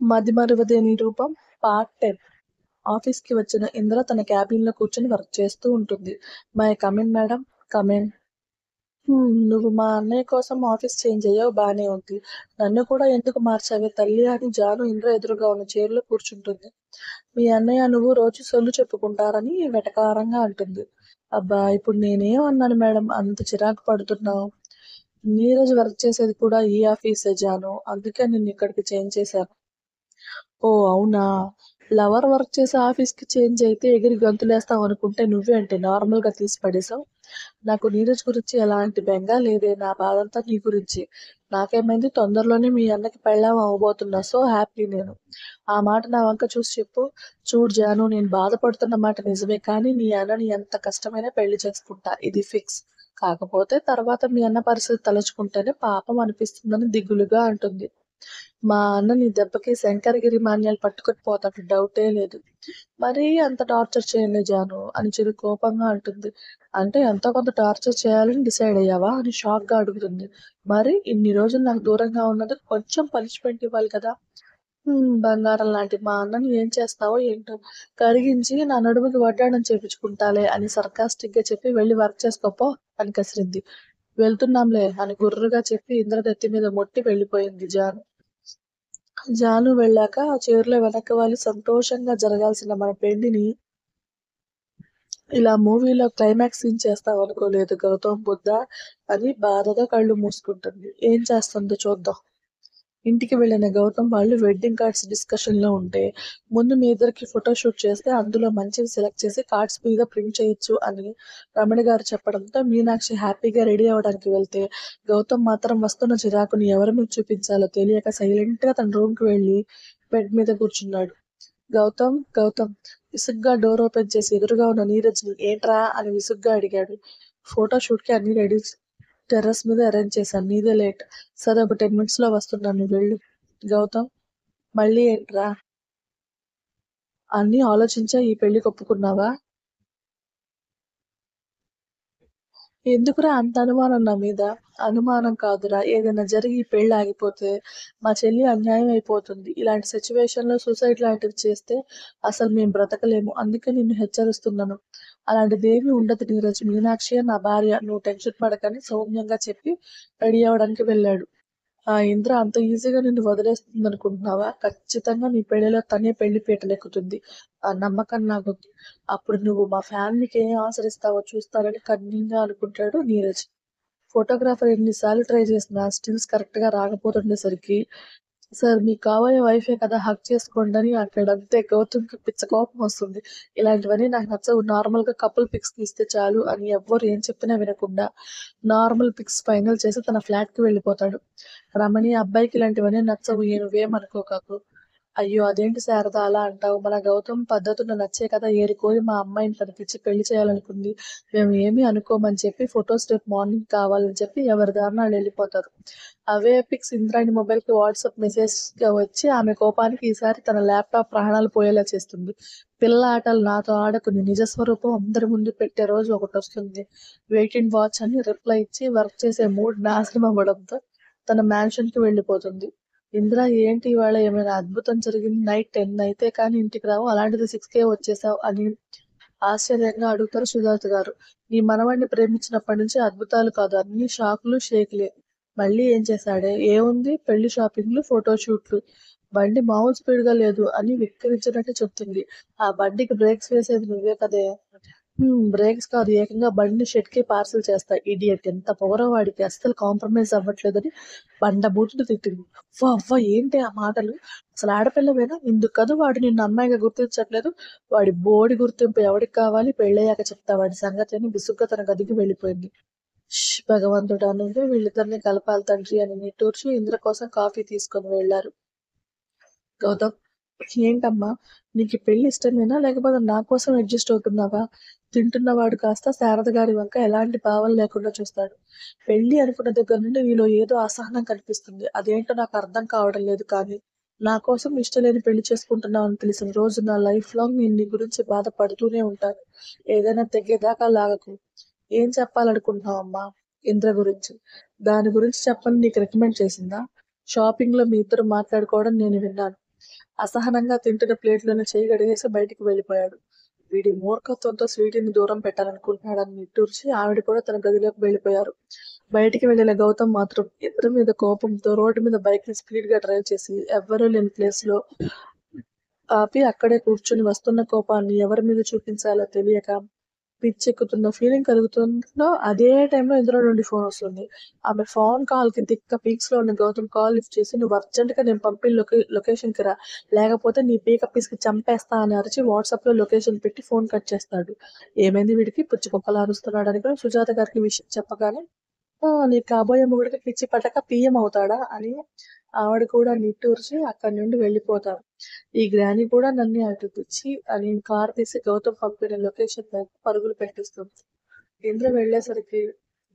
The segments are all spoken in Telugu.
మదిమరువదేని రూపం పార్ట్ 10. ఆఫీస్‌కి వచ్చిన ఇంద్ర తన క్యాబిన్‌లో కూర్చొని వర్క్ చేస్తూ ఉంటుంది. May come in madam? కమిన్. నువ్వు మా అన్నయ్య కోసం ఆఫీస్ చేంజ్ అయ్యావు బానే ఉంది. నన్ను కూడా ఎందుకు మార్చావే తల్లి అని జాను ఇంద్ర ఎదురుగా ఉన్న చైర్‌లో కూర్చుంటుంది. మీ అన్నయ్య నువ్వు రోజూ సొల్లు చెప్పుకుంటారని వెటకారంగా అంటుంది. అబ్బా! ఇప్పుడు నేనేం అన్నాను మేడం అంత చిరాకు పడుతున్నావు? నీరజ్ వర్క్ చేసేది కూడా ఈ ఆఫీసే జాను. అందుకే నిన్నిక్కడికి చేంజ్ చేశాను. ఓహ్! అవునా! లవర్ వర్క్ చేసే ఆఫీస్‌కి చేంజ్ అయితే ఎగిరి గంతులేస్తావనుకుంటే నువ్వేంటి నార్మల్‌గా తీసి పడేశావు? నాకు నీరజ్ గురించి ఎలాంటి బెంగ లేదే. నా బాధంతా నీ గురించి. నాకేమైంది తొందరలోనే మీ అన్నకి పెళ్ళాం అవ్వబోతున్నా. సో హ్యాపీ నేను. ఆ మాట నా వంక చూసి చెప్పు. చూడు జాను నేను బాధపడుతున్న మాట నిజమే కానీ నీ అన్నని ఎంత కష్టమైనా పెళ్లి చేసుకుంటా. ఇది ఫిక్స్. కాకపోతే తర్వాత మీ అన్న పరిస్థితి తలుచుకుంటేనే పాపం అనిపిస్తుందని దిగులుగా అంటుంది. మా అన్న నీ దెబ్బకి శంకరగిరి మాన్యాలు పట్టుకొని పోతాడు డౌటే లేదు. మరీ అంత టార్చర్ చేయనులే జాను అని చిరు కోపంగా అంటుంది. అంటే ఎంతో కొంత టార్చర్ చేయాలని డిసైడ్ అయ్యావా అని షాక్‌గా అడుగుతుంది. మరి ఇన్ని రోజులు నాకు దూరంగా ఉన్నందుకు కొంచెం పనిష్మెంట్ ఇవ్వాలి కదా! బంగారం లాంటి మా అన్నని ఏం చేస్తావో ఏంటో కరిగించి నా నడుముకి వడ్డాణం చేపించుకుంటాలే అని సర్కాస్టిక్‌గా చెప్పి వెళ్ళి వర్క్ చేసుకో పో అని కసిరింది. వెళ్తున్నాంలే అని గుర్రుగా చెప్పి ఇంద్ర నెత్తి మీద మొట్టి వెళ్ళిపోయింది జాను. జాను వెళ్ళాక ఆ చైర్‌లో వెనక్కి వాలి సంతోషంగా జరగాల్సిన మన పెళ్లిని ఇలా మూవీలో క్లైమాక్స్ సీన్ చేస్తావనుకోలేదు గౌతమ్ బుద్ధ అని బాధగా కళ్ళు మూసుకుంటుంది. ఏం చేస్తుందో చూద్దాం. ఇంటికి వెళ్ళిన గౌతమ్ వాళ్ళు వెడ్డింగ్ కార్డ్స్ డిస్కషన్‌లో ఉంటే, ముందు మీ ఇద్దరికి ఫోటో షూట్ చేస్తే అందులో మంచివి సెలెక్ట్ చేసి కార్డ్స్ మీద ప్రింట్ చేయొచ్చు అని రమణి గారు చెప్పడంతో మీనాక్షి హ్యాపీగా రెడీ అవ్వడానికి వెళ్తే, గౌతమ్ మాత్రం వస్తున్న చిరాకుని ఎవరి మీద చూపించాలో తెలియక సైలెంట్‌గా తన రూమ్‌కి వెళ్ళి బెడ్ మీద కూర్చున్నాడు. గౌతమ్, గౌతమ్ విసుగ్గా డోర్ ఓపెన్ చేసి ఎదురుగా ఉన్న నీరజ్‌ని ఏంట్రా అని విసుగ్గా అడిగాడు. ఫోటో షూట్‌కి అన్నీ రెడీ టెర్రస్ మీద అరేంజ్ చేశాను. నీదే లేట్. సరే ఒక 10 మినిట్స్‌లో వస్తున్నాను నువ్వు వెళ్ళు. గౌతమ్ మళ్ళీ ఏంట్రా? అన్నీ ఆలోచించే ఈ పెళ్ళికి ఒప్పుకున్నావా? ఎందుకురా అంత అనుమానం నా మీద? అనుమానం కాదురా ఏదైనా జరిగి ఈ పెళ్లి ఆగిపోతే మా చెల్లి అన్యాయం అయిపోతుంది. ఇలాంటి సిట్యుయేషన్‌లో సూసైడ్ లాంటిది చేస్తే అసలు మేము బ్రతకలేము. అందుకే నిన్ను హెచ్చరిస్తున్నాను. అలాంటిదేమీ ఉండదు నీరజ్. మీనాక్షియే నా భార్య. నువ్వు టెన్షన్ పడకని సౌమ్యంగా చెప్పి రెడీ అవ్వడానికి వెళ్ళాడు. ఆ ఇంద్ర అంత ఈజీగా నిన్ను వదిలేస్తుందనుకుంటున్నావా? ఖచ్చితంగా నీ పెళ్లిలో తనే పెళ్లి పీటలెక్కుతుంది. ఆ నమ్మకం నాకుంది. అప్పుడు నువ్వు మా ఫ్యామిలీకి ఏం ఆన్సర్ ఇస్తావో చూస్తానని కన్నింగా అనుకుంటాడు నీరజ్. ఫోటోగ్రాఫర్ ఎన్ని సార్లు ట్రై చేసినా స్టిల్స్ కరెక్ట్‌గా రాకపోతుండేసరికి, సార్ మీకు కాబోయే వైఫే కదా! హగ్ చేసుకోండని అంటాడంతే. గౌతమ్‌కి పిచ్చ కోపమొస్తుంది. ఇలాంటివన్నీ నాకు నచ్చవు. నార్మల్‌గా కపుల్ పిక్స్ తీస్తే చాలు అని ఎవ్వరు ఏం చెప్పినా వినకుండా నార్మల్ పిక్స్ ఫైనల్ చేసి తన ఫ్లాట్‌కి వెళ్ళిపోతాడు. రమణి అబ్బాయికి ఇలాంటివన్నీ నచ్చవు. నువ్వేమనుకోకు. అయ్యో! అదేంటి శారద అలా అంటావు? మన గౌతమ్ పద్ధతులు నచ్చే కదా ఏరికోరి మా అమ్మాయిని తనకిచ్చి పెళ్లి చేయాలనుకుంది. మేము ఏమీ అనుకోమని చెప్పి ఫోటోస్ రేపు మార్నింగ్ కావాలని చెప్పి ఎవరి దారిన ఆళ్ళెళ్ళిపోతారు. అవే పిక్స్ ఇంద్రాణి మొబైల్‌కి వాట్సాప్ మెసేజ్‌గా వచ్చి ఆమె కోపానికి ఈసారి తన ల్యాప్‌టాప్ ప్రాణాలు పోయేలా చేస్తుంది. పిల్ల ఆటలు నాతో ఆడకు నీ నిజ స్వరూపం అందరి ముందు పెట్టే రోజు ఒకటొస్తుంది. వెయిట్ అండ్ వాచ్ అని రిప్లై ఇచ్చి వర్క్ చేసే మూడ్ నాశనం అవ్వడంతో తన మ్యాన్షన్‌కి వెళ్ళిపోతుంది. ఇందిర ఏంటి ఇవాళ ఏమైనా అద్భుతం జరిగింది? నైట్ 10 అయితే కానీ ఇంటికి రావు. అలాంటిది 6కే వచ్చేసావు అని ఆశ్చర్యంగా అడుగుతారు సుజాత గారు. నీ మనవడిని ప్రేమించినప్పటి నుంచి అద్భుతాలు కాదు అన్నీ షాకులు, షేకులే. మళ్ళీ ఏం చేశాడే? ఏముంది పెళ్లి షాపింగ్‌లు, ఫోటో షూట్‌లు. బండి మామూలు స్పీడ్‌గా లేదు అని వెక్కిరించినట్టు చెప్తుంది. ఆ బండికి బ్రేక్స్ వేసేది నువ్వే కదే! బ్రేక్స్ కాదు ఏకంగా బండిని షెడ్‌కే పార్సెల్ చేస్తా. ఇడియట్ ఎంత పొగరో వాడికి అస్సలు కాంప్రమైజ్ అవ్వట్లేదని బండబూతులు తిట్టింది. అవ్వ! అవ్వ! ఏంటే ఆ మాటలు? అసలు ఆడపిల్లవేనా? ఇందుకు కదూ వాడు నిన్ను అమ్మాయిగా గుర్తించట్లేదు. వాడి బోడి గుర్తింపు ఎవడికి కావాలి? పెళ్ళయ్యాక చెప్తా వాడి సంగతి అని విసుగ్గా తన గదికి వెళ్ళిపోయింది. భగవంతుడా! నువ్వే వీళ్ళిద్దరిని కలపాలి తండ్రి అని నిట్టూర్చి ఇంద్ర కోసం కాఫీ తీసుకొని వెళ్లారు. గౌతమ్ ఏంటమ్మా నీకీ పెళ్లి ఇష్టమేనా? లేకపోతే నా కోసం అడ్జస్ట్ అవుతున్నావా? తింటున్నవాడు కాస్త శారద గారి వంక ఎలాంటి భావం లేకుండా చూస్తాడు. పెళ్లి అనుకున్న దగ్గర నుండి నీలో ఏదో అసహనం కనిపిస్తుంది. అదేంటో నాకు అర్థం కావడం లేదు కానీ, నా కోసం ఇష్టలేని పెళ్లి చేసుకుంటున్నావని తెలిసిన రోజు నా లైఫ్ లాంగ్ నేను నీ గురించి బాధపడుతూనే ఉంటాను. ఏదైనా తెగేదాకా లాగకు. ఏం చెప్పాలనుకుంటున్నావమ్మా? ఇంద్ర గురించి. దాని గురించి చెప్పని నీకు రికమెండ్ చేసిందా? షాపింగ్‌లో మీ ఇద్దరు మాట్లాడుకోవడం నేను విన్నాను. అసహనంగా తింటున్న ప్లేట్లోనే చేయి గడిగేసి బయటికి వెళ్ళిపోయాడు. వీడి మూర్ఖత్వంతో స్వీటీని దూరం పెట్టాలనుకుంటున్నాడని నిట్టూర్చి ఆవిడ కూడా తన గదిలోకి వెళ్ళిపోయారు. బయటికి వెళ్ళిన గౌతమ్ మాత్రం ఇద్దరి మీద కోపంతో రోడ్డు మీద బైక్ ని స్పీడ్ గా డ్రైవ్ చేసి ఎవ్వరూ లేని ప్లేస్ లో ఆపి అక్కడే కూర్చుని వస్తున్న కోపాన్ని ఎవరి మీద చూపించాలో తెలియక పిచ్చెక్కుతున్న ఫీలింగ్ కలుగుతుందో అదే టైంలో ఇందులో నుండి ఫోన్ వస్తుంది. ఆమె ఫోన్ కాల్ కి దిక్క పీక్స్ లో ఉన్న గౌతమ్ కాల్ లిఫ్ట్ చేసి నువ్వు అర్జెంట్ గా నేను పంపిన లొకేషన్ కి రా, లేకపోతే నీ పీక పిసికి చంపేస్తా అని అరిచి వాట్సాప్ లో లొకేషన్ పెట్టి ఫోన్ కట్ చేస్తాడు. ఏమైంది వీడికి పిచ్చి కుక్కలా అరుస్తున్నాడు అనుకుని సుజాత గారికి విషయం చెప్పగానే నీ కాబోయే మొగుడికి పిచ్చి పట్టక పియ్యం అవుతాడా అని ఆవిడ కూడా నిట్టూర్చి అక్కడి నుండి వెళ్ళిపోతారు. ఈ గ్రాని కూడా నన్ను అటు తెచ్చి అని కారు తీసి గౌతమ్ పంపిన లొకేషన్ వైపు పరుగులు పెట్టిస్తుంది. ఇంద్ర వెళ్ళేసరికి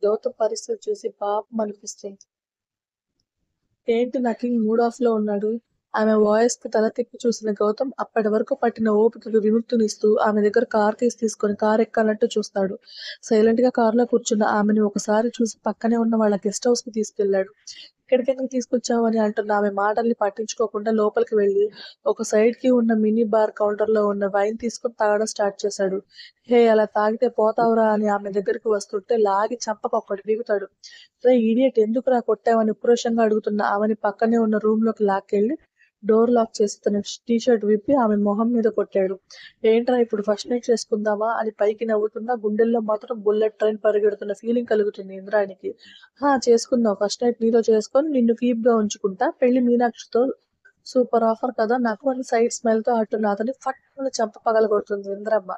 గౌతమ్ పరిస్థితి చూసి పాపం అనిపిస్తుంది. ఏంటి నకింగ్ మూడ్ ఆఫ్ లో ఉన్నాడు? ఆమె వాయిస్ కి తల తిప్పి చూసిన గౌతమ్ అప్పటి వరకు పట్టిన ఓపికకు విముక్తినిస్తూ ఆమె దగ్గర కార్ తీసుకొని కార్ ఎక్కాలంటూ చూస్తాడు. సైలెంట్ గా కారులో కూర్చున్న ఆమెని ఒకసారి చూసి పక్కనే ఉన్న వాళ్ళ గెస్ట్ హౌస్ కి తీసుకెళ్లాడు. ఇక్కడికెందుకు తీసుకొచ్చావు అని అంటున్న ఆమె మాటల్ని పట్టించుకోకుండా లోపలికి వెళ్లి ఒక సైడ్ కి ఉన్న మినీ బార్ కౌంటర్ లో ఉన్న వైన్ తీసుకుని తాగడం స్టార్ట్ చేశాడు. హే అలా తాగితే పోతావురా అని ఆమె దగ్గరికి వస్తుంటే లాగి చంపకొక్కడు దిగుతాడు. రే ఇడియట్ ఎందుకురా కొట్టావని ఉక్రోషంగా అడుగుతున్న ఆమెని పక్కనే ఉన్న రూమ్ లోకి లాక్కెళ్లి డోర్ లాక్ చేసి తన టీషర్ట్ విప్పి ఆమె మొహం మీద కొట్టాడు. ఏంట్రా ఇప్పుడు ఫస్ట్ నైట్ చేసుకుందామా అని పైకి నవ్వుతున్నా గుండెల్లో మాత్రం బుల్లెట్ ట్రైన్ పరిగెడుతున్న ఫీలింగ్ కలుగుతుంది ఇంద్రానికి. చేసుకుందాం, ఫస్ట్ నైట్ నీతో చేసుకొని నిన్ను కీప్ గా ఉంచుకుంటా, పెళ్లి మీనాక్షితో. సూపర్ ఆఫర్ కదా నాకు అని సైడ్ స్మైల్ తో అంటున్న అతని ఫట్ చంప పగలగొడుతుంది ఇంద్రమ్మ.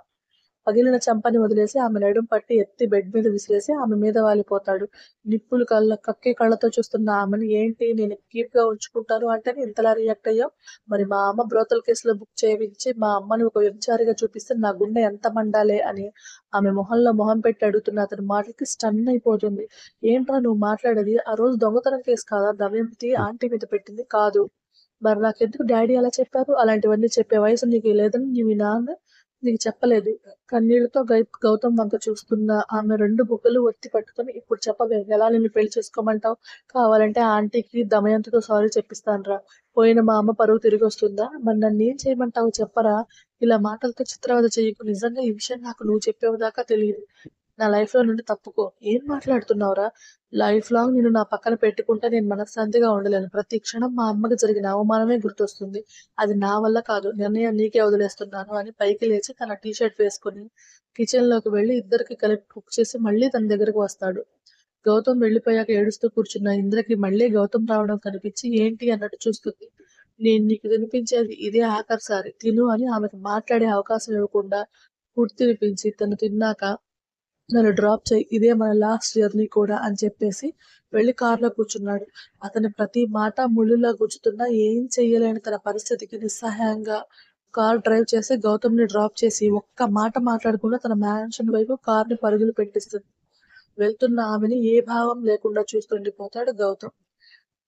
పగిలిన చెంపని వదిలేసి ఆమె నడుం పట్టి ఎత్తి బెడ్ మీద విసిరేసి ఆమె మీద వాలిపోతాడు. నిప్పులు కక్కే కళ్ళతో చూస్తున్న ఆమెను ఏంటి నేను కీప్ గా ఉంచుకుంటాను అంటేనే ఇంతలా రియాక్ట్ అయ్యావు? మరి మా అమ్మ బ్రోతల్ కేసులో బుక్ చేయించి మా అమ్మని ఒక వ్యభిచారిగా చూపిస్తే నా గుండె ఎంత మండాలే అని ఆమె మొహంలో మొహం పెట్టి అడుగుతున్న అతని మాటలకి స్టన్ అయిపోతుంది. ఏంట్రా నువ్వు మాట్లాడేది? ఆ రోజు దొంగతనం కేసు కాదా దమయంతి ఆంటీ మీద పెట్టింది? కాదు. మరి నాకెందుకు డాడీ అలా చెప్పారు? అలాంటివన్నీ చెప్పే వయసు నీకు లేదని మీ నాన్న నీకు చెప్పలేదు. కన్నీళ్లతో గౌతమ్ వంక చూస్తున్న ఆమె రెండు బుగ్గలు ఒత్తి పట్టుకుని ఇప్పుడు చెప్పవే ఎలా నిన్ను పెళ్లి చేసుకోమంటావు? కావాలంటే ఆంటీకి దమయంతితో సారీ చెప్పిస్తానురా. పోయిన మా అమ్మ పరువు తిరిగి వస్తుందా? మరి నన్నేం చేయమంటావు చెప్పరా? ఇలా మాటలతో చిత్రవద చెయ్యకు. నిజంగా ఈ విషయం నాకు నువ్వు చెప్పేదాకా తెలియదు. నా లైఫ్ లో నుండి తప్పుకో. ఏం మాట్లాడుతున్నావురా? లైఫ్ లాంగ్ నేను నా పక్కన పెట్టుకుంటే నేను మనశ్శాంతిగా ఉండలేను. ప్రతి క్షణం మా అమ్మకి జరిగిన అవమానమే గుర్తొస్తుంది. అది నా వల్ల కాదు. నిర్ణయం నీకే వదిలేస్తున్నాను అని పైకి లేచి తన టీషర్ట్ వేసుకుని కిచెన్ లోకి వెళ్లి ఇద్దరికి కలిపి కుక్ చేసి మళ్ళీ తన దగ్గరకు వస్తాడు. గౌతమ్ వెళ్లిపోయాక ఏడుస్తూ కూర్చున్న ఇంద్రకి మళ్ళీ గౌతమ్ రావడం కనిపించి ఏంటి అన్నట్టు చూస్తుంది. నేను నీకు తినిపించేది ఇదే ఆఖరిసారి తిను అని ఆమెకు మాట్లాడే అవకాశం ఇవ్వకుండా ఫుడ్ తినిపించి తను తిన్నాక నన్ను డ్రాప్ చేయి, ఇదే మన లాస్ట్ జర్నీ కూడా అని చెప్పేసి వెళ్లి కారులో కూర్చున్నాడు. అతని ప్రతి మాట ముళ్ళులా గుచ్చుతున్నా ఏం చెయ్యలేని తన పరిస్థితికి నిస్సహాయంగా కార్ డ్రైవ్ చేసి గౌతమ్ ని డ్రాప్ చేసి ఒక్క మాట మాట్లాడకుండా తన మ్యాన్షన్ వైపు కార్ ని పరుగులు పెట్టిస్తుంది. వెళ్తున్న ఆమెని ఏ భావం లేకుండా చూస్తుండిపోతాడు గౌతమ్.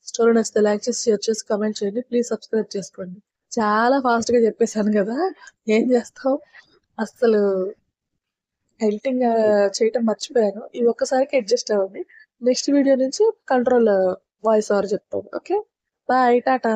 స్టోరీ నచ్చితే లైక్ చేసి షేర్ చేసి కమెంట్ చేయండి. ప్లీజ్ సబ్స్క్రైబ్ చేసుకోండి. చాలా ఫాస్ట్ గా చెప్పేశాను కదా, ఏం చేస్తావు? అస్సలు ఎడిటింగ్ చేయటం మర్చిపోయాను. ఈ ఒక్కసారికి అడ్జస్ట్ అవ్వండి. నెక్స్ట్ వీడియో నుంచి కంట్రోల్ వాయిస్ ఓవర్ చెప్తాను. Okay, bye, Tata.